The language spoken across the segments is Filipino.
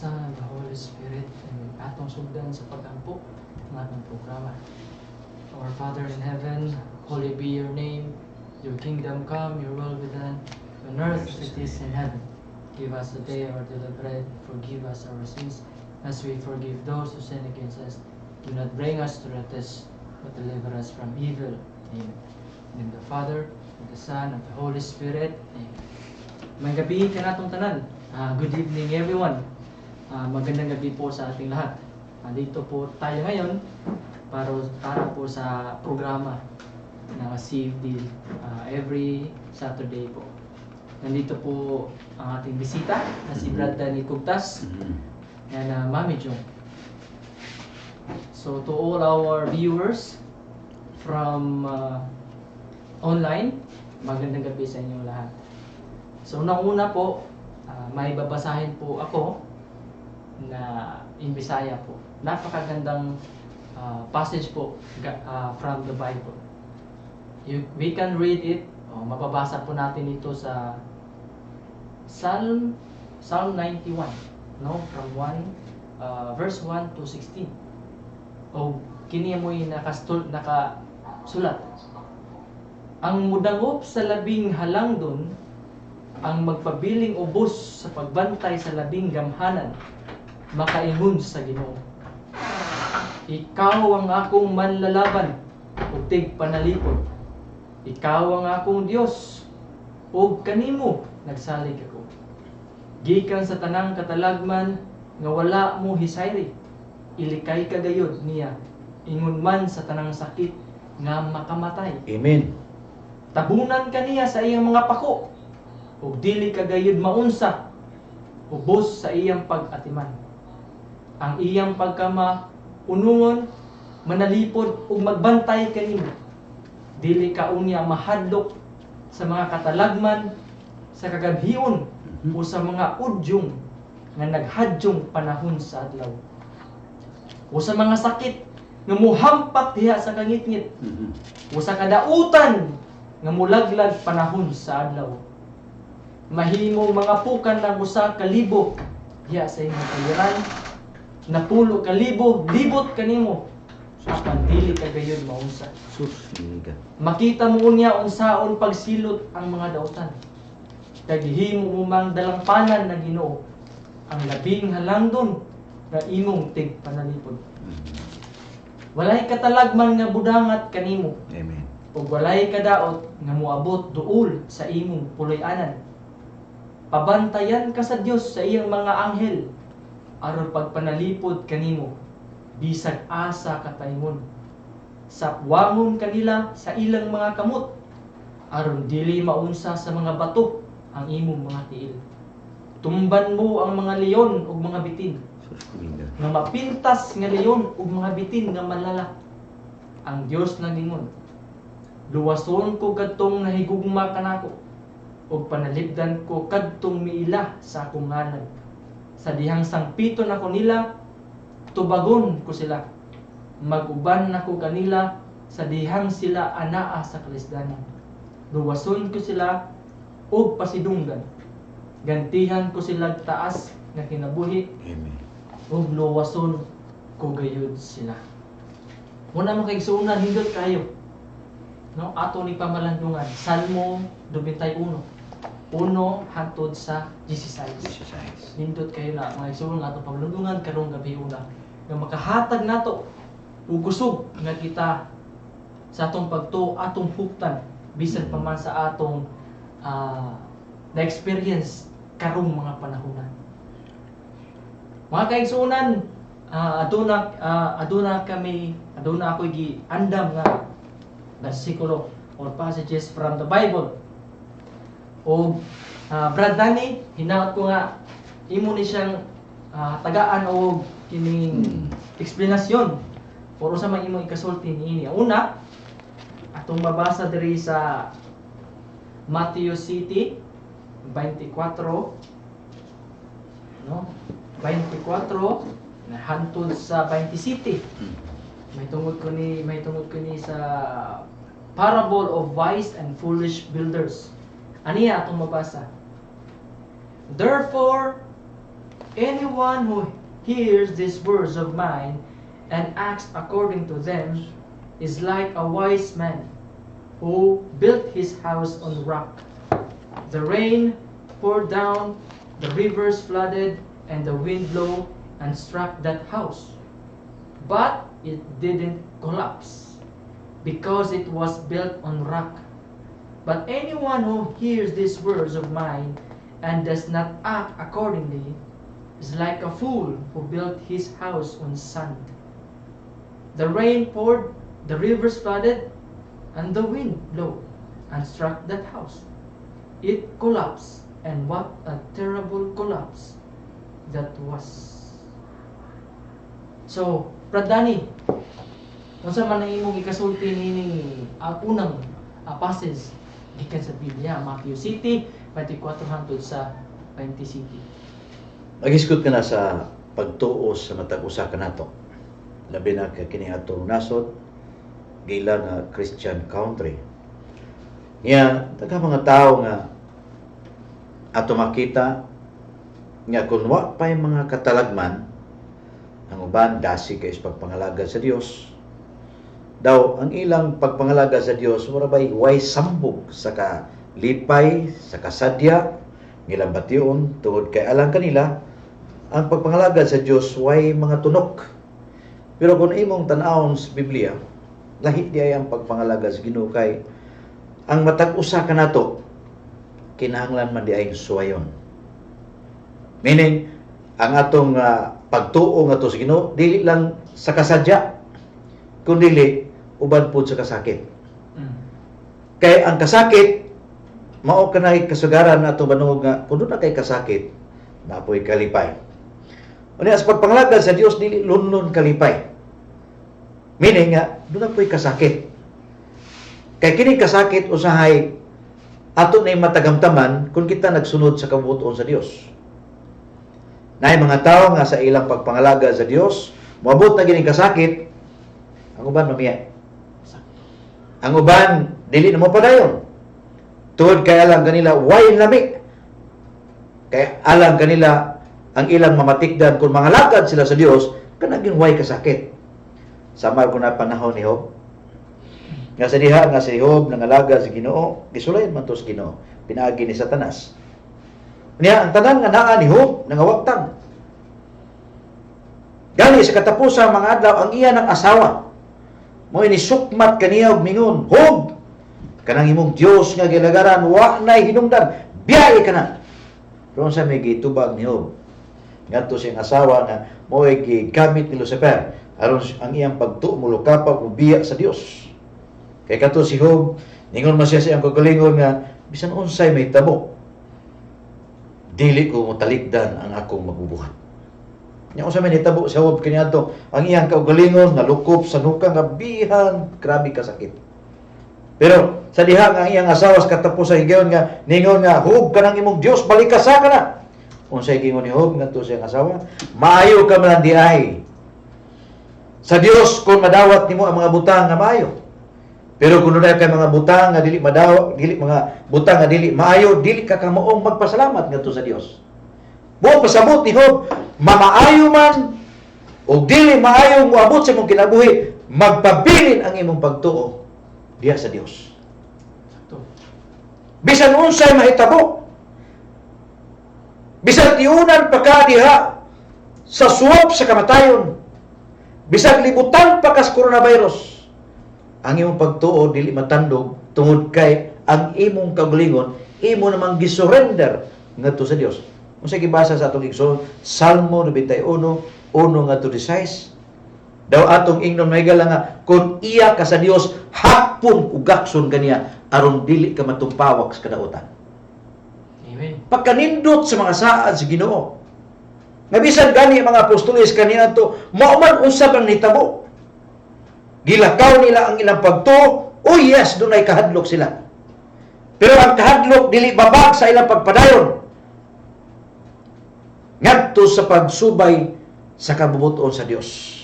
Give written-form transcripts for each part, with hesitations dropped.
Son, and the Holy Spirit, and atong sugdan sa pag-ampo ng atong programa. Our Father in heaven, holy be your name. Your kingdom come, your will be done, on earth as it is in heaven. Give us today our daily bread. Forgive us our sins, as we forgive those who sin against us. Do not bring us to the test, but deliver us from evil. Amen. In the Father, and the Son, and the Holy Spirit. Amen. May gabi ka natong tanan. Good evening everyone. Magandang gabi po sa ating lahat. Dito po tayo ngayon para po sa programa na CFD every Saturday po. Nandito po ang ating bisita na si Brad Danny Cugtas and Mami Jong. So to all our viewers from online, magandang gabi sa inyong lahat. So nauna po, may babasahin po ako na in Bisaya po. Napakagandang passage po from the Bible. We can read it. Mababasa po natin ito sa Psalm 91, no? From verse 1 to 16. Kini mo'y nakasulat. Ang mudangop sa labing halangdon, ang magpabiling ubos sa pagbantay sa labing gamhanan, makaingon sa Ginoo. Ikaw ang akong manlalaban, ug tig panalipod. Ikaw ang akong Dios, ug kanimo nagsalig ako. Gikan sa tanang katalagman nga wala mo hisayri, ilikay kagayod niya, ingon man sa tanang sakit nga makamatay. Amen. Tabunan kaniya sa iyang mga pako, ug dili kagayod maunsa, ubos sa iyang pag-atiman. Ang iyang pagkamaunungon, manalipod ug magbantay kanimo. Dili kaunya mahadlok sa mga katalagman, sa kagabhion o sa mga udyong nga naghadyong panahon sa adlaw. O sa mga sakit nga muhampak diha sa kangitngit. O sa kadautan nga mulaglag panahon sa adlaw. Mahimong mga pukan ng usa ka libo diha sa imong kaliran, napulo ka libo libot kanimo. Apan dili kagayon maunsa. Makita mo niya unsaon pagsilot ang mga dautan. Kagihimo mo mang dalangpanan na Ginoo ang labing halangdon nga imong tig panalipod. Walay katalagman nga budangat kanimo. Amen. Ug walay kadaot nga moabot duol sa imong puloy-anan. Pabantayan ka sa Dios sa iyang mga anghel aron pagpanalipod kanimo bisag asa kataingon. Sapwangon kanila sa ilang mga kamot aron dili maunsa sa mga bato ang imong mga tiil. Tumban mo ang mga leon ug mga bitin, nga mapintas nga leon ug mga bitin nga malala. Ang Dios nagingon, luwason ko kadtong nahigugma kanako, ug panalipdan ko kadtong miila sa akong ngalan. Sa dihang sangpiton ako nila, tubagon ko sila. Maguban nako kanila sa dihang sila anaa sa kalisdanan. Luwason ko sila ug pasidunggan. Gantihan ko sila taas nga kinabuhi. Amen. Ug luwason ko gayud sila. Muna mo kay suuna hindot kayo. No, ato ni pamalandungan. Salmo 21. Uno hangtod sa 16. Nindot kayo na mga igsoon nga atong pamalandungan karong gabi una. Nga makahatag nato ug kusog nga kita sa atong pagtuo atong huktan bisan pa man sa atong na-experience karong mga panahonan. Mga kaigsuonan, aduna ako giandam nga bersikulo or passages from the Bible. O Brad Danny, hinaot ko nga imo ni siyang tagaan o kining eksplanasyon or sa mga imong ikasulti niini. Una, atong mabasa diri sa Matthew City 24, no? 24 na hantod sa 27. May tungod ko ni sa parable of wise and foolish builders. Aniya atong mabasa. Therefore, anyone who hears these words of mine and acts according to them is like a wise man who built his house on rock. The rain poured down, the rivers flooded, and the wind blew and struck that house. But it didn't collapse because it was built on rock. But anyone who hears these words of mine and does not act accordingly is like a fool who built his house on sand. The rain poured, the rivers flooded, and the wind blew and struck that house. It collapsed, and what a terrible collapse that was. So, Brad Danny, kung sa man ang imong ikasulti nining unang passage gikan sa Biblia, Matthew City, 24 hangtod sa 20 City. Nagisgot ka na sa pagtuos sa matag usa kanato. Labi na kay kini atong nasod gila nga Christian country. Nya daghang mga tawo nga ato makita nga kun wa pay mga katalagman ang uban dasi kay pagpangalaga sa Dios. Daw ang ilang pagpangalaga sa Dios mura bay way sambog sa kalipay, sa kasadya, ngilang bation tungod kay alang kanila ang pagpangalaga sa Dios way mga tunok. Pero kung imong tan-awon sa Biblia, lahi di ay ang pagpangalaga sa Ginoo kay ang matag usa kanato kinahanglan man di ay suwayon. Meaning ang atong pagtuo nga to sa Ginoo dili lang sa kasadya kundi uban pud sa kasakit. Kay ang kasakit mao kanay kasagaran nato banung nga kun na kay kasakit naapoy kalipay. Unya sa pagpangalaga sa Dios dili lunlon kalipay. Meaning nga doon po'y kasakit. Kay kini kasakit usahay ato na matagamtaman kung kita nagsunod sa kabutuon sa Dios. Naay mga tao nga sa ilang pagpangalaga sa Dios, moabot na gining kasakit, ang uban mamiya. Ang uban dili na mo padayon. Tuod kay alang kanila way lami. Kay alang kanila ang ilang mamatikdan kung mangalagad sila sa Dios kanaging way kasakit. Sama ko na panahon ni Job. Nga sa diha nga si Job nangalaga sa Ginoo, gisulayan man to sa Ginoo, pinaagi ni Satanas. Niya ang tanan nga naa ni Job nangawagtang. Gani sa katapusan mga adlaw ang iya ng asawa mo ini sukmat kaniya og mingon, Job, kanang imong Dios nga gilagaran wa nay hinungdan, biyahe ka na. Ron sa may gitubag ni Job. Ngadto siyang asawa nga mo ay gigamit ni Lucifer aron ang iyang pagtuo kapag ubiya sa Dios. Kay kadto si Job, ningon man siya sa iyang kagalingon nga bisan unsay may tabo, dili ko motalikdan ang akong magbubuhat. Nya usa may nitabo sa Job kaniadto, ang iyang kaugalingon nalukop sa nuka nga bihan, grabe kasakit. Pero sa diha nga ang iyang asawa sa katapos sa higayon nga ningon nga, Job kanang imong Dios balikasa ka na. Unsay gingon ni Job ngadto sa iyang asawa, maayo ka man di ay. Sa Dios kung madawat nimo ang mga butang nga maayo. Pero kung dunay kay mga butang nga dili madawat, dili mga butang nga dili maayo, dili ka kamaong magpasalamat ngadto sa Dios. Buong pasabot ni Job, mamaayo man o dili maayo moabot sa imong kinabuhi, magpabilin ang imong pagtuo diha sa Dios. Bisan unsay mahitabo, bisan tiunan pa ka diha sa suwap sa kamatayon, bisan libutan pa ka sa coronavirus, ang imong pagtuo dili matandog tungod kay ang imong kagalingon imo namang gisurrender ngadto sa Dios. Unsay gibasa sa atong igsoon, Salmo 91:1 ngadto 16. Daw atong ingnon mahigala nga kun iya ka sa Dios hapon ugakson kaniya aron dili ka matumpawak sa kadautan. Amen. Pagkanindot sa mga saad sa Ginoo. Nga bisan gani mga apostoles kaniya to, mauman usab ang nitabo. Gilakaw nila ang ilang pagtuo, oh yes, dunay kahadlok sila. Pero ang kahadlok dili babag sa ilang pagpadayon. Ngadto sa pagsubay sa kabubuton sa Dios.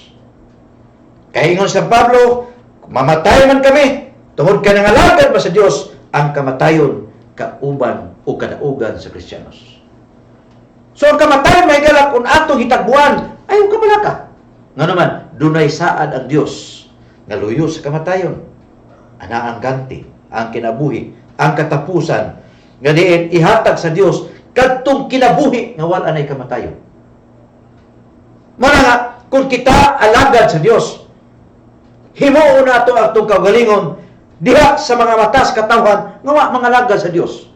Kaya ingon sa Pablo, mamatay man kami, tungod ka nangalagad pa sa Dios, ang kamatayon, kauban o kadaugan sa Kristiyanos. So ang kamatayon may galak kung atong hitagbuan, ayaw ka malaka. Nga naman, dunay saad ang Dios nga luyo sa kamatayon. Ana ang ganti, ang kinabuhi, ang katapusan nga diin ihatag sa Dios kadtong kinabuhi nga wala nay kamatayon. Muna nga, kung kita alagad sa Dios, himuon nato atong kaugalingon diha sa mga matas katawan nga wa mga alagad sa Dios.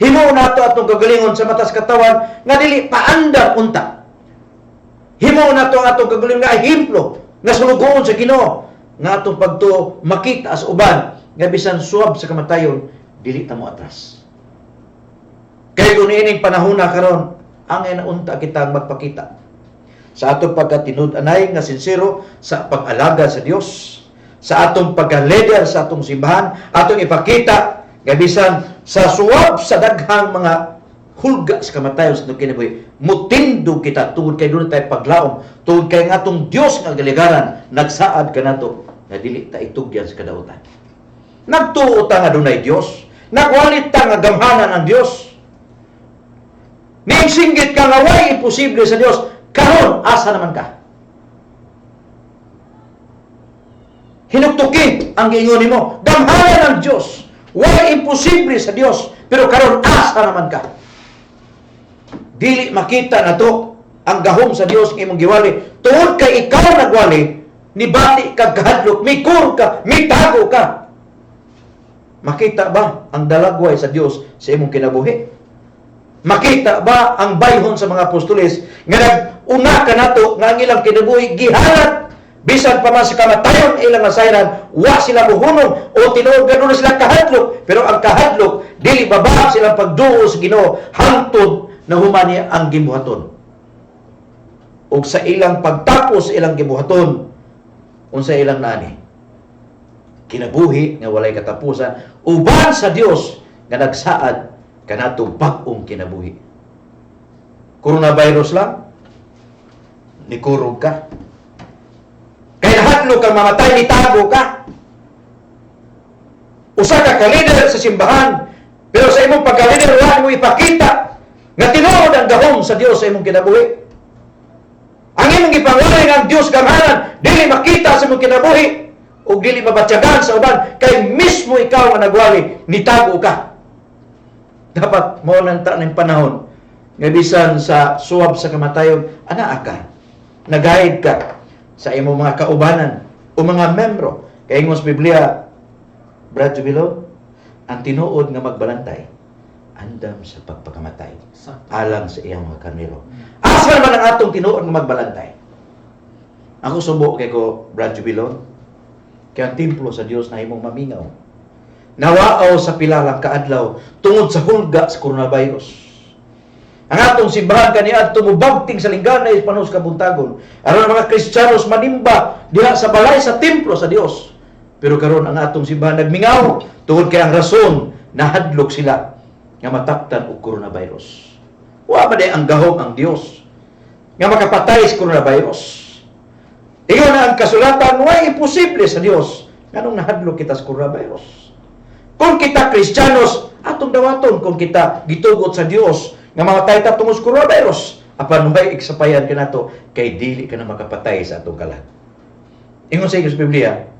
Himuon nato atong kaugalingon sa matas katawan nga dili paandar unta. Himuon nato atong kaugalingon nga ehemplo nga sulugoon sa Ginoo nga atong pagtuo makita as uban nga bisan suwab sa kamatayon dili ta mo atras. Kay kung ining panahon na karon ang inaunta kitang magpakita sa atong pagkatinud-anay nga sincero sa pag-alaga sa Dios, sa atong pagka-leader sa atong simbahan, atong ipakita nga bisan sa suwab sa daghang mga hulga sa kamatayon sa kinabuhi, mutindo kita tungod kay dunay tay paglaom, tungod kay nga atong Dios nga galigaran nagsaad kanato nga dili ta itugyan sa kadautan. Nagtuo ta nga dunay Dios, nagwalit ta nga gamhanan ang Dios. Niinsinggit ka nga way imposible sa Dios, karon asa naman ka? Hinuktukin ang giingon nimo, gamhanan ang Dios, way imposible sa Dios, pero karon asa naman ka? Dili makita na to ang gahom sa Dios imong giwali, tuod kay ikaw nagwali, nibati kag kahadlok, mikur ka, mitago ka. Makita ba ang dalagway sa Dios sa imong kinabuhi? Makita ba ang bayhon sa mga apostoles nga nag-una ka nato nga ang ilang kinabuhi gihalat bisan pa man sa kamatayon ilang nasayran, wa sila muhunong o tinuod ganoon sila kahadlok, pero ang kahadlok dili babahag silang pagduo sa Ginoo hangtod na humani ang gibuhaton. Ug sa ilang pagtapos ilang gibuhaton, unsa ilang nani? Kinabuhi nga walay katapusan, uban sa Dios nga nagsaad kanato bag-ong kinabuhi. Coronavirus lang, nikurog ka. Kaya nahadlok kang mamatay, nitago ka. Usa ka ka-leader sa simbahan, pero sa imong pagka-leader, wala mo ipakita nga tinuod ang gahom sa Dios sa imong kinabuhi. Ang imong ipangwalay ng Dios gamhanan, dili makita sa imong kinabuhi, o dili mabatyagan sa uban, kay mismo ikaw nga nagwali, nitago ka. Dapat mo nanta ng panahon nga bisan sa suwab sa kamatayon, ana ka, nag-guide ka sa imong mga kaubanan o mga membro. Kay ingos Biblia, Brad Jubilon, ang tinuod nga magbalantay, andam sa pagpakamatay, alang sa iyang mga karnero. Asa naman ang atong tinuod nga magbalantay? Ako subo kay ko, Brad Jubilon, kaya ang templo sa Dios na imong mamingaw, nawaaw sa pilalang kaadlaw tungod sa hulga sa coronavirus. Ang atong simbahan kaniadto mubagting sa lingganay sa panahon sa kabuntagon. Aron mga Kristiyanos manimba diha sa balay sa templo sa Dios. Pero karon ang atong simbahan nagmingaw tungod kay ang rason nahadlok sila nga mataktan og coronavirus. Wa ba ang gahom ang Dios nga makapatay sa coronavirus? Iyon na ang kasulatan, way imposible sa Dios nganong nahadlok kita sa coronavirus. Kung kita Kristiyanos, atong dawaton kung kita gitugot sa Dios nga mamatay ta tungod sa coronavirus, apan way iksapayan ka nato kay dili ka na makapatay sa atong kalag. Ingon sa Biblia,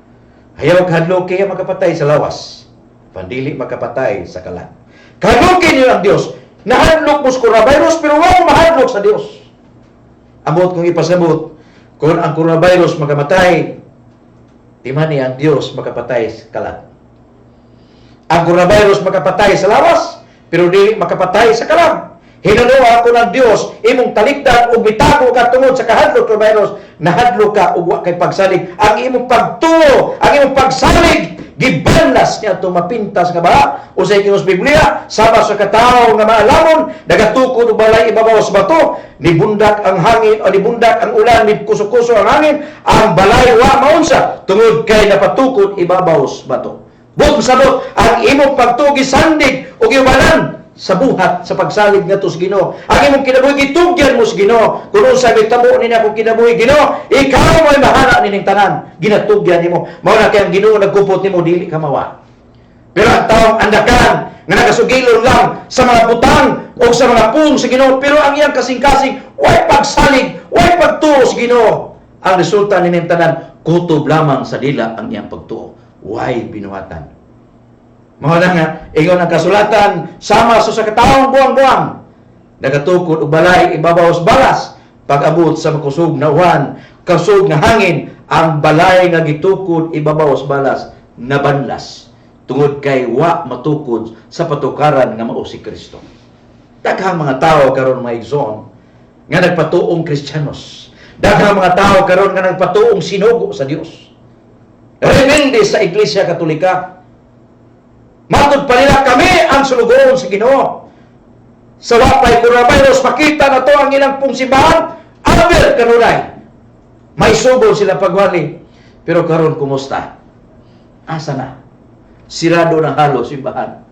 hayaw kahadlok kaya makapatay sa lawas, pandili makapatay sa kalag. Kahadlokin niyo ang Dios, nahadlok mo sa coronavirus pero wa mo mahadlok sa Dios. Amot kung ipasabot, kung ang coronavirus makamatay, timani ang Dios makapatay sa kalag. Ang coronavirus makapatay sa lawas, pero dili makapatay sa kalag. Hinunuha ko ng Dios, imong talikdan o bitago ka tungod sa kahadlok ng virus, nahadlok ka o wa kay pagsalig. Ang imong pagtuo, ang imong pagsalig, gibanlas niya itong mapintas nga ba? O sa Ingos Biblia, sama sa katao nga maalamon, nagatukod o balay ibabaw sa bato, nibundak ang hangin o nibundak ang ulan, nibkuso-kuso ang hangin, ang balay wa maunsa, tungod kay napatukod ibabaw sa bato. Bukod sabot, ang imong pagtugi sandig o giwanan sa buhat sa pagsalig nga tos Ginoo. Ang imong kinabuhi gitugyan mo sa Ginoo. Kung unsa bitabo ni nako kinabuhi Ginoo, ikaw mo'y mahana nining tanan. Ginatugyan nimo. Mao na kay ang Ginoo nagkupot nimo dili ka mawa. Pero ang taong andakan nga nagasugilon lang sa mga butang o sa mga pung sa Ginoo, pero ang iyang kasing-kasing way pagsalig, way pagtuo sa Ginoo. Ang resulta nining tanan, kutob lamang sa dila ang iyang pagtuo, way binuhatan. Mao na nga ingon ang kasulatan, sama sa katawong buwang-buwang nagatukod og balay ibabaw sa balas, pag-abot sa makusog na uwan, kasog na hangin, ang balay nga gitukod ibabaw sa balas nabanlas, tungod kay wa matukod sa patukaran nga mao si Kristo. Daghang mga tao karon mga igsoon nga nagpatuong Kristiyanos. Daghang mga tao karon nga nagpatuong sinugo sa Dios. Rebelde sa Iglesia Katolika. Matod pa nila, kami ang sulugoon sa Ginoo. Sa wapay coronavirus, makita na to ang ilang pong simbahan, aber kanunay. May subol sila pagwali. Pero karon kumusta? Asa na? Sirado na halos simbahan.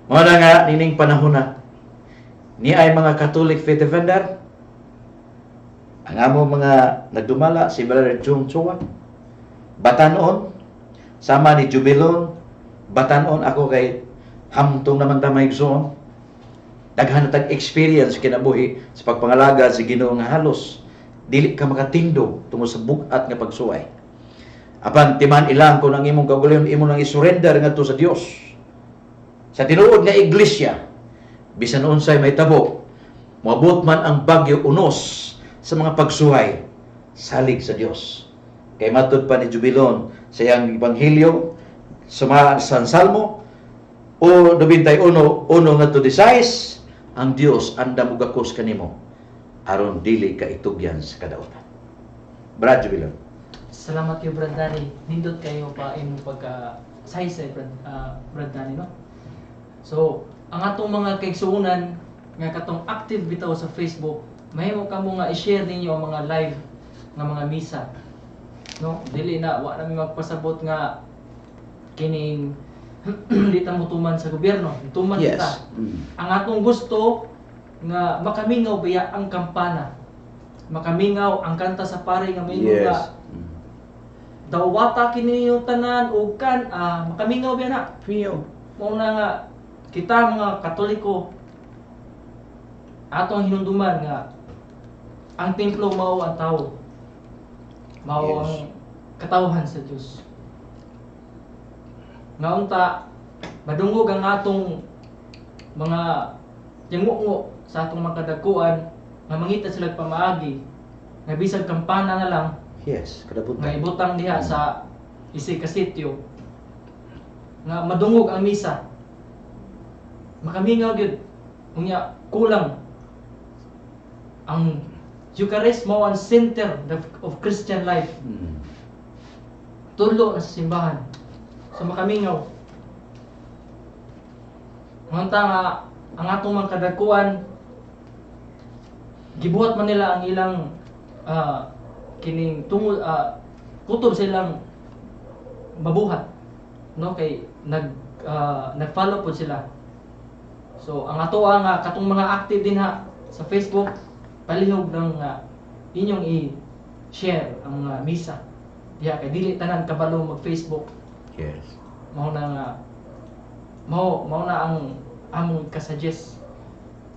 Mga nga, nining panahon na, ni ay mga Catholic faith defender, ang amo mga nagdumala, si Brother Jung Chua, Batanon, sama ni Jubilon, Batanon, ako kay hamtong naman tamay igsoon. Daghan na tag-experience kinabuhi sa pagpangalaga sa Ginoo nga halos dili ka makatindog tungod sa bugat nga pagsuway. Apan timan ilang kung ang imong kaugalingon imo nang isurrender ngadto sa Dios. Sa tinuod nga iglesia, bisan unsay may tabo, moabot man ang bagyo unos sa mga pagsuway, salig sa Dios. Kay matud pa ni Jubilon sa iyang ebanghelyo sa Salmo o 91:1 ngadto 16, ang Dios andam og gakos kanimo aron dili ka itugyan sa kadautan. Brad Jubilon. Salamat kayo, Brad Danny. Nindot kayo pa imong pagka-saysay, Brad Danny, no? So, ang atong mga kaigsuunan nga katong active bitaw sa Facebook, mahimo kamo nga i-share ninyo ang mga live nga mga misa. No? Dili na wa na mi magpasabot nga kining di ta mutuman sa gobyerno, mutuman Yes. kita. Ang atong gusto nga makamingaw biya ang kampana. Makamingaw ang kanta sa pare nga mingo Yes. nga dawata kini yung tanan ug kan makamingaw biya na. Pio. Mao na nga kita mga Katoliko atong hinumduman nga ang templo mao ang tao. Mao Yes. ang katawhan sa Dios. Nga unta madungog ang atong mga yangungo sa atong mga kadagkuan nga mangita sila pamaagi nga bisag kampana na lang Yes, nga kadabutan. ibutang diha sa isig ka sitio nga madungog ang misa, makamingaw gyud unya kulang ang Eucharist mao ang center of Christian life. Tulo na sa simbahan, so makamingaw manta nga ang atong mga kadagkuan gibuhat man nila ang ilang kining tungod kutob silang mabuhat, no, kay nag-follow po sila. So ang ato nga katong mga active din ha sa Facebook, palihog ng inyong i-share ang misa diha kay dili tanan kabalo mag-Facebook. Yes. Mao na nga mao na ang among ka-suggest.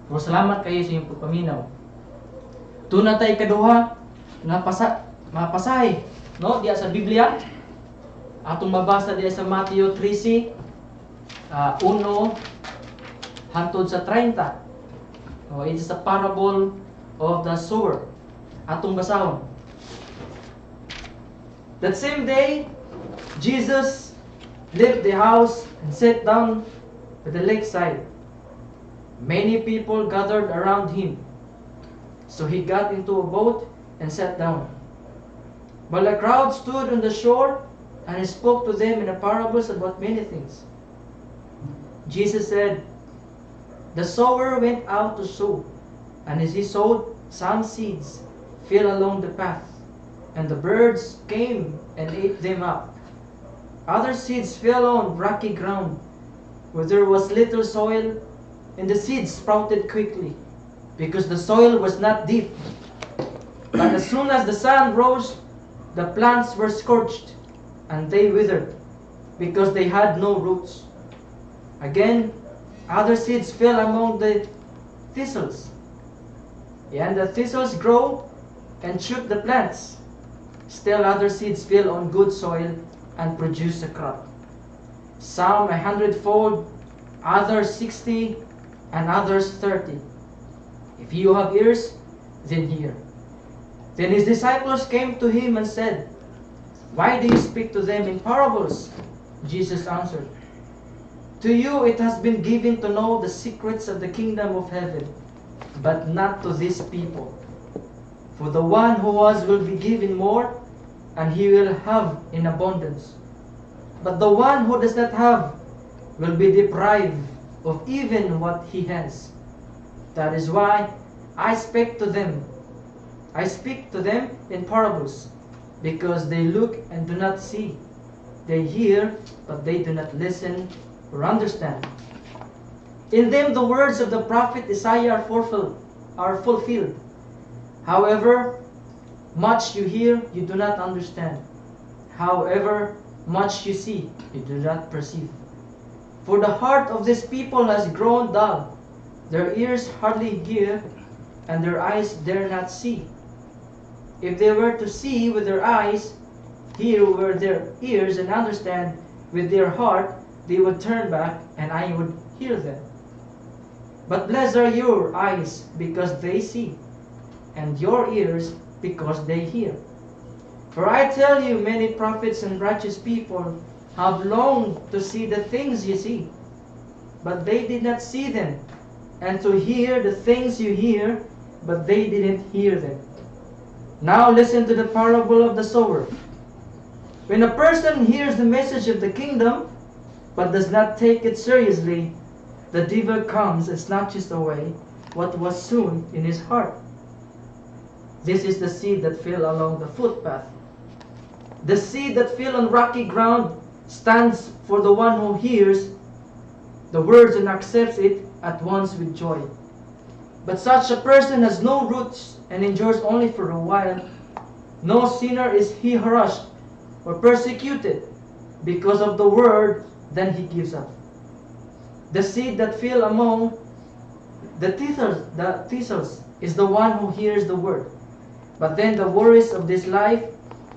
Pero salamat kayo sa inyong pagpaminaw. Tuna tay kaduha nga mapasahe, no, diya sa Biblia. Atong mabasa diya sa Mateo 13 1 hangtod sa 30. Oh, it is a parable of the sower. Atong basahon. That same day, Jesus left the house and sat down at the lakeside. Many people gathered around him. So he got into a boat and sat down. But a crowd stood on the shore, and he spoke to them in a parables about many things. Jesus said, "The sower went out to sow, and as he sowed, some seeds fell along the path, and the birds came and ate them up. Other seeds fell on rocky ground, where there was little soil, and the seeds sprouted quickly, because the soil was not deep. But as soon as the sun rose, the plants were scorched, and they withered, because they had no roots. Again, other seeds fell among the thistles. And the thistles grow and choke the plants. Still other seeds fell on good soil and produce a crop. Some 100-fold, others 60, and others 30. If you have ears, then hear. Then his disciples came to him and said, Why do you speak to them in parables? Jesus answered, To you it has been given to know the secrets of the kingdom of heaven, but not to these people. For the one who has will be given more, and he will have in abundance. But the one who does not have will be deprived of even what he has. That is why I speak to them. I speak to them in parables, because they look and do not see. They hear, but they do not listen or understand. In them the words of the prophet Isaiah are fulfilled. However much you hear, you do not understand. However much you see, you do not perceive. For the heart of this people has grown dull. Their ears hardly hear, and their eyes dare not see. If they were to see with their eyes, hear with their ears, and understand with their heart, they would turn back, and I would heal them. But blessed are your eyes, because they see, and your ears, because they hear. For I tell you, many prophets and righteous people have longed to see the things you see, but they did not see them, and to hear the things you hear, but they didn't hear them. Now listen to the parable of the sower. When a person hears the message of the kingdom, but does not take it seriously, the devil comes and snatches away what was sown in his heart. This is the seed that fell along the footpath. The seed that fell on rocky ground stands for the one who hears the words and accepts it at once with joy. But such a person has no roots and endures only for a while. No sooner is he harassed or persecuted because of the word than he gives up. The seed that fell among the thistles is the one who hears the word. But then the worries of this life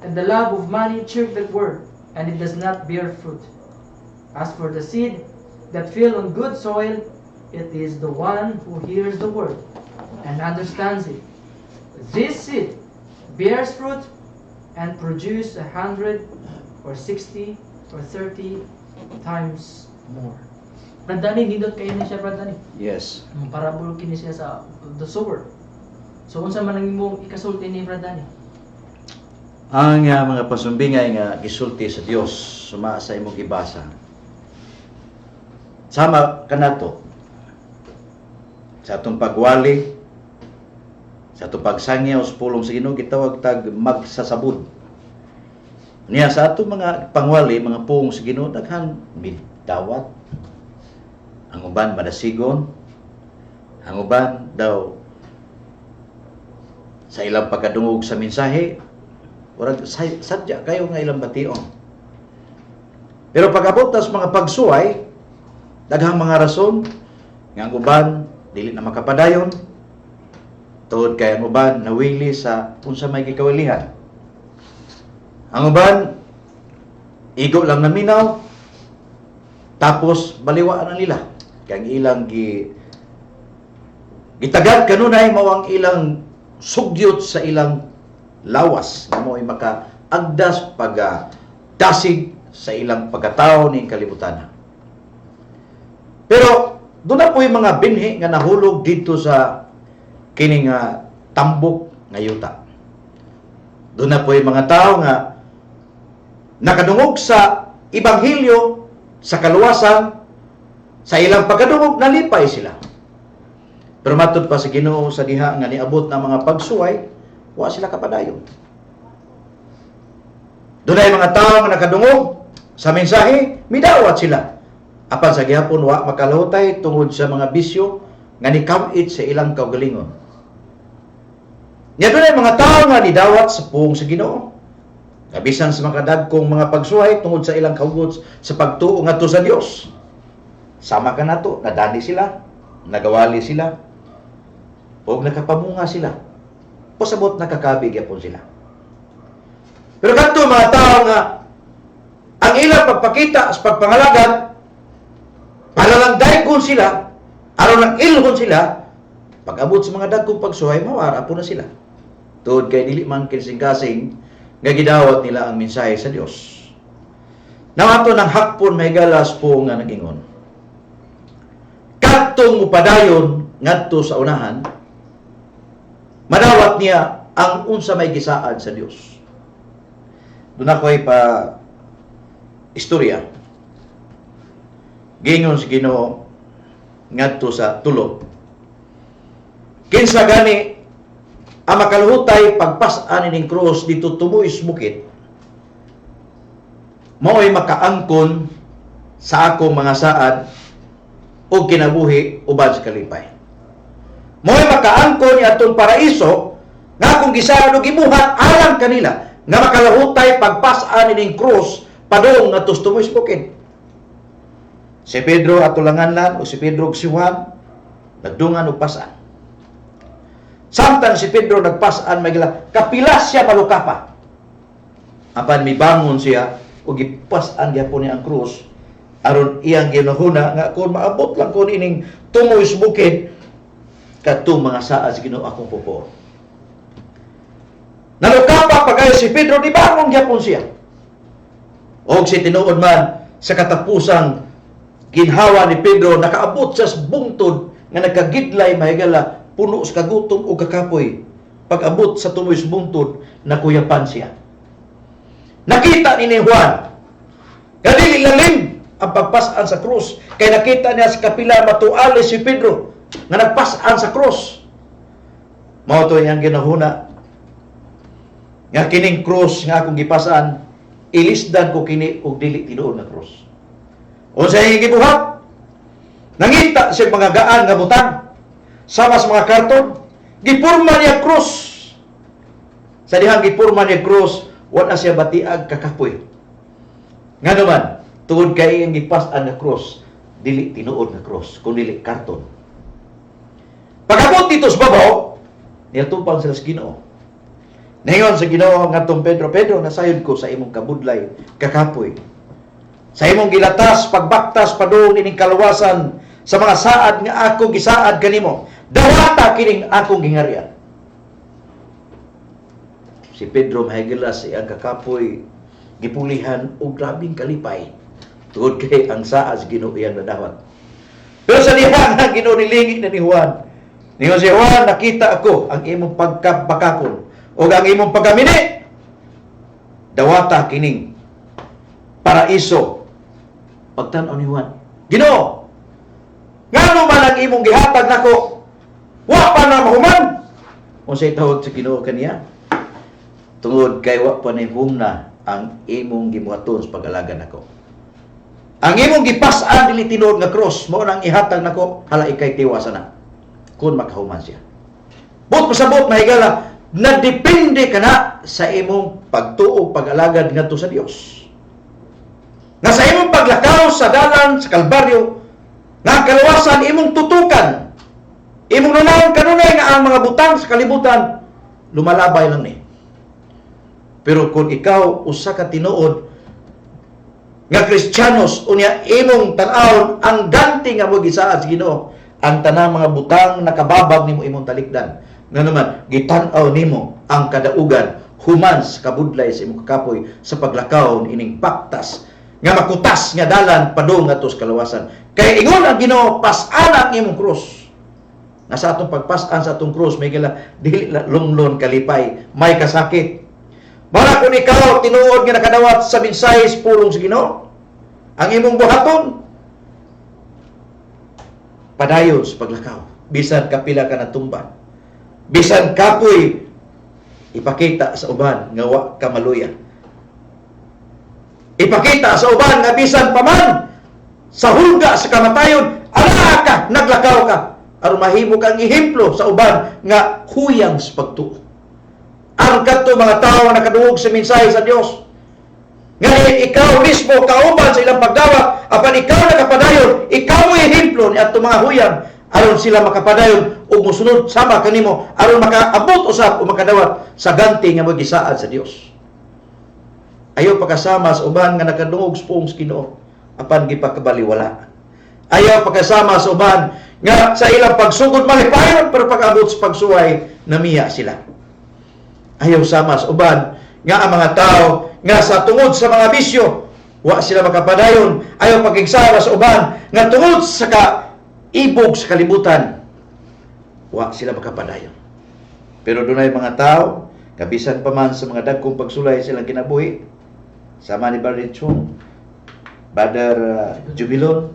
and the love of money choke that word, and it does not bear fruit. As for the seed that fell on good soil, it is the one who hears the word and understands it. This seed bears fruit and produces 100 or 60 or 30 times more. Brad Danny, nindot kayo na siya, Brad Danny. Yes. Parabol kini siya sa the sower. So unsa man ang imong ikasulti ni Brad Danny? Ang mga pasumbingay nga gisulti sa Dios suma sa imong gibasa. Sama kanato sa atong pagwali, sa atong pagsangyaw sa pulong sa Ginoo gitawag tag magsasabud. Niya sa atong mga pangwali, mga pulong sa Ginoo daghang midawat. Ang uban madasigon, ang uban daw sa ilang pagkadungog sa mensahe, urag sadya kayo nga ilang bation. Pero pag-abot sa mga pagsuway, daghang mga rason nga ang uban dili na makapadayon tungod kay ang uban nawili sa unsa may gikawilihan. Ang uban igo lang naminaw tapos baliwaan na nila kay ang ilang gitagad kanunay mao ang ilang sugyot sa ilang lawas nga mo'y makaagdas dasig sa ilang pagkatao ning kalibutan. Pero doon na po yung mga binhi nga nahulog dito sa kining tambok nga yuta. Doon na po yung mga tao nga nakadungog sa Ebanghelyo, sa kaluwasan, sa ilang pagkadungog nalipay sila. Pero matod pa sa Ginoo sa diha nga niabot na mga pagsuway, wa sila kapadayon. Doon ay mga tao nga nakadungog sa mensahe, midawat sila. Apan sa gihapon wa makalahutay tungod sa mga bisyo nga nikamit sa ilang kaugalingon. Nya doon ay mga tao nga nidawat sa puong sa Ginoo. Kabisan sa mga dagkong mga pagsuway tungod sa ilang kaugot sa pagtuo ngadto sa Dios. Sama ka nato, nadani sila, nagawali sila, o nakapamunga sila. Pasabot nakakabig yapon sila. Pero kanto mga tao nga, ang ilang pagpakita sa pagpangalagad, palalanday kung sila, aron ng ilhon sila, pag-abot sa mga dagkong pagsuhay, mawara po na sila. Tuod kay dili man kinsing-kasing, nga gidawat nila ang mensahe sa Dios. Nawato ng hakpon may galas po nga nagingon. Katong upadayon ngadto sa unahan, madawat niya ang unsa may gisaad sa Dios. Doon ako'y pa istorya. Gingon si Ginoo ngadto sa tulo. Kinsa gani ang makaluhutay pagpas-an ning krus dito tumuis bukid, mao'y makaangkon sa akong mga saad o kinabuhi uban sa kalipay. Mao'y makaangkon ni atong paraiso nga akong gisaad og gibuhat alang kanila nga makalahutay pagpas-an ning krus padung nga tumuis bukid. Si Pedro atulangan o si Pedro ug si Juan nagdungan og pas-an. Samtang si Pedro nagpas-an magila kapilas siya palukapa. Apan mibangon siya ug gipas-an gyapon niya ang krus aron iyang ginahuna nga kung maabot lang kun ining tumuis bukid kadtong mga saad sa Ginoo akong pupuon. Nalukapa pagay si Pedro di bangon gyapon siya. Og si tinuod man sa katapusang ginhawa ni Pedro nakaabot sa bungtod nga nagkagidlay mahigala puno sa kagutom o kakapoy. Pag-abot sa tumuis bungtod nakuyapan siya. Nakita ni Juan kadili lalim ang pagpas-an sa krus kay nakita niya sa kapila matuali si Pedro nga nagpas-an sa krus. Mao to iyang ginahuna nga kining krus nga akong gipas-an ilisdan ko kini og dili tinuod na krus. Unsa iyang gibuhat? Nangita siya mga gaan nga butang sama sa mga karton, gipurma niya krus. Sa dihang gipurma niya krus, wala siya batiag kakapoy. Nga naman, tungod kay iyang gipas-an na krus, dili tinuod na krus, kung dili karton. Pagabot dito sa babaw, niyatumpang sila sa Ginoo. Ningon sa Ginoo nga tong Pedro, Pedro, nasayod ko sa imong kabudlay, kakapoy. Sa imong gilatas, pagbaktas, padung ining kaluwasan, sa mga saad nga akong gisaad kanimo, dawata kining akong gingarian. Si Pedro mahigilas iyang kakapoy, gipulihan o grabing kalipay. Tungod kay ang saad sa Ginoo iyang nadawat. Pero sa dihang ang Ginoo nilingi na ni Juan. Ningon si Juan, nakita ako ang imong pagkabakakon o ang imong pagkamini. Dawata kining paraiso. Pagtan-aw ni Juan, Ginoo, ngano man ang imong gihatag nako, wa pa na mahuman. Unsay tawag sa Ginoo kaniya? Tungod kay wa pa ni humna ang imong gibuhaton sa pag-alagad nako. Ang imong gipas-an dili tinuod nga cross, mao nang ihatag nako, hala ikay tiwasa na. Kun makahuman siya. But pasabot mahigala, nadepende ka na sa imong pagtuo pag-alagad ngadto sa Dios. Nga sa imong paglakaw sa dalan sa Kalbaryo, nga kalawasan imong tutukan, imong nanawon kanunay nga ang mga butang sa kalibutan lumalabay lang ni. Pero kung ikaw usa ka tinuod nga Kristiyanos unya imong tan-awon ang ganti nga mo gisaad sa Ginoo, ang tanang mga butang nakababag nimo imong talikdan. Nga naman gitan-aw nimo ang kadaugan human sa kabudlay sa imong kakapoy sa paglakaw ining paktas nga makutas nga dalan padung ngadto sa kalawasan. Kay ingon ang Ginoo, pas-an ang imong krus. Nga sa atong pagpas-an sa atong krus may gila dili lunglon kalipay, may kasakit. Mara kung ikaw tinuod nga nakadawat sa mensahe sa pulong sa Ginoo, ang imong buhaton padayon sa paglakaw. Bisan kapila ka natumban, bisan kapoy ipakita sa uban nga wa ka maluya. Ipakita sa uban nga bisan paman sa hulga sa kamatayon, ala ka, naglakaw ka, aron mahimo kang ehemplo sa uban nga huyang sa pagtuo. Ang kadto mga tao nakaduog sa mensahe sa Dios, Nga ikaw mismo kauban sa ilang pagdawat, apan ikaw nakapadayon, ikaw mo ehemplo ni atong mga huyang aron sila makapadayon ug mosunod sama kanimo aron makaabot usab o makadawat sa ganti nga mo gisaad sa Dios. Ayaw pagkasama sa uban nga nakadungog sa puong Ginoo apan gipakabaliwala. Ayaw pagkasama sa uban nga sa ilang pagsugod malipayon pero pag-abot sa pagsuway namiya sila. Ayaw sama sa uban nga ang mga tao nga sa tungod sa mga bisyo wa sila makapadayon. Ayaw pagigsama sa uban nga tungod sa ibog sa kalibutan wa sila makapadayon. Pero dunay mga tao kabisan pa man sa mga dagkong pagsulay silang kinabuhi, sama ni Brother Chong, Brother Jubilon,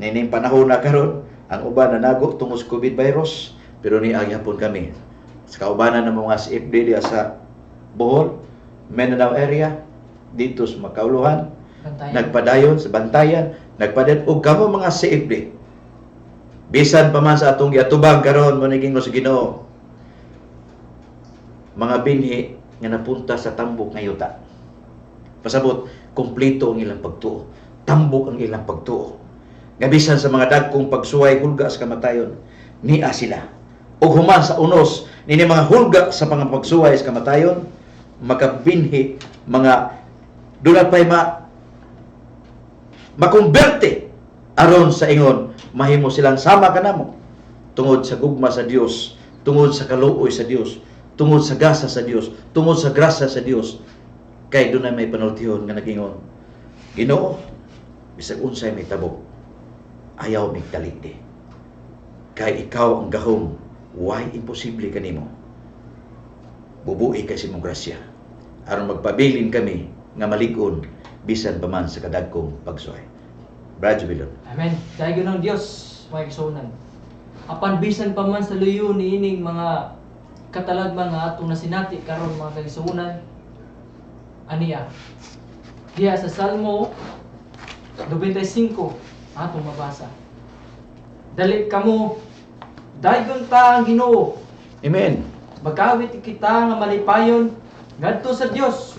nining panahon na karon ang uban na nago tungod sa COVID virus, pero ni agyapon kami sa kaubanan ng mga CFD diya sa Bohol, Mindanao area, dito sa Makauluhan, nagpadayon sa Bantayan, nagpadayon og kamo mga CFD. Bisan pa man sa atong giatubang karon mo naging sa Ginoo, mga binhi nga napunta sa tambok nga yuta. Pasabot, kompleto ang ilang pagtuo. Tambok ang ilang pagtuo. Nga bisan sa mga dagkong pagsuway hulga sa kamatayon, niya sila. O human sa unos, nini mga hulga sa pagsuway sa kamatayon, makabinhi, mga dunat pa'y makumberte aron sa ingon, mahimo silang sama kanamo tungod sa gugma sa Dios, tungod sa kaluoy sa Dios, tungod sa gasa sa Dios, tungod sa grasa sa Dios. Kay dunay may panultihon nga nagingon, Ginoo, bisag unsay may tabok, ayaw migtaliti. Kay ikaw ang gahom, why imposible kanimo. Bubuhi kay simong grasya aron magpabilin kami nga malig-on bisan pa man sa kadagkong pagsuway. Brad Jubilon. Amen. Dahil ng Diyos, mga kasunan. Apan bisan pa man sa luyo ni ining mga katalagman nga atong nasinati karon mga kasunan, aniya. Diya sa Salmo 95 atong mabasa. Dali kamo dayon ta ang Ginoo. Amen. Magkawit kita nga malipayon ngadto sa Dios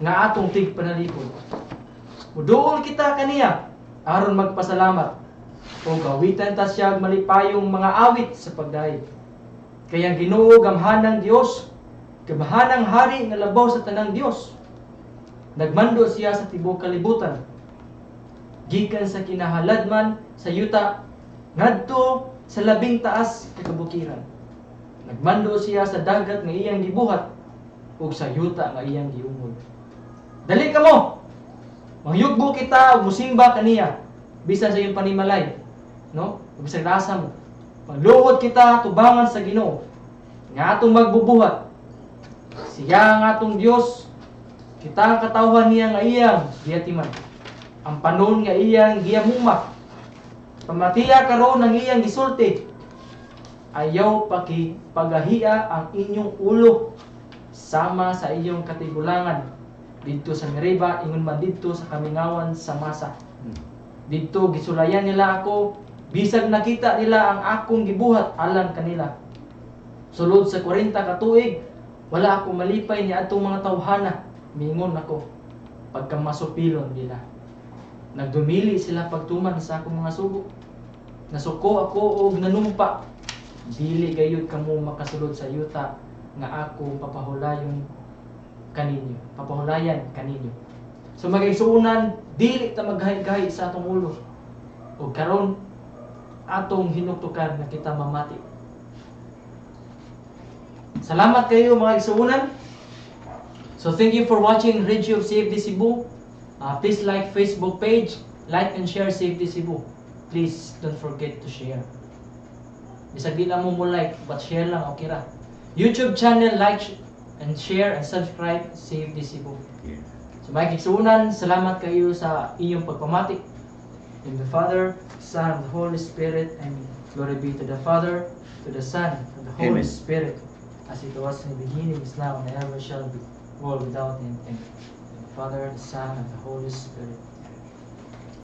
nga atong tigpanalipod. Muduol kita kaniya aron magpasalamat o gawitan ta siya malipayong mga awit sa pagdaig. Kaya Ginoo gamhanang Dios, gamhanang hari nga labaw sa tanang Dios. Nagmando siya sa tibuok kalibutan. Gikan sa kinahaladman sa yuta ngadto sa labing taas nga kabukiran. Nagmando siya sa dagat nga iyang gibuhat ug sa yuta nga iyang giungod. Dali kamo. Mangyugbo kita ug musimba kaniya bisan sa iyong panimalay, no? Ug sa rasa mo. Pagluhod kita tubangan sa Ginoo nga atong magbubuhat. Siya ang atong Dios. Kita ang katawhan niya nga iyang giyatiman. Ang panon nga iyang giyamuma. Pamatiya karon ang iyang gisulti. Ayaw pagahia ang inyong ulo sama sa iyong katigulangan. Dito sa Meriba, ingon man dito sa Kamingawan sa Masa. Dito gisulayan nila ako, bisag nakita nila ang akong gibuhat alang kanila. Sulod sa 40 ka tuig, wala akong malipay ni atong mga tawhana. Mingon ako pagka masupilon nila. Nagdumili sila pagtuman sa akong mga sugo. Nasuko ako og nanumpa. Dili gayud kamo makasulod sa yuta nga ako papahulayan kaninyo. Papahulayan kaninyo. So magigsuunan, dili ta maggahi-gahi sa atong ulo. O karon atong hinuktukan na kita mamati. Salamat kayo mga igsuunan. So thank you for watching Radio of CFD Cebu. Please like Facebook page, like and share CFD Cebu. Please don't forget to share. Bisag di na mo like, but share lang, okay ra. YouTube channel, like and share and subscribe CFD Cebu. Yeah. So mga kigsuunan, salamat kayo sa iyong pagpamati. In the Father, Son, and the Holy Spirit, and glory be to the Father, to the Son, and the Holy Amen. Spirit, as it was in the beginning, is now, and ever shall be, world without end. Amen. In the Father, the Son, and the Holy Spirit.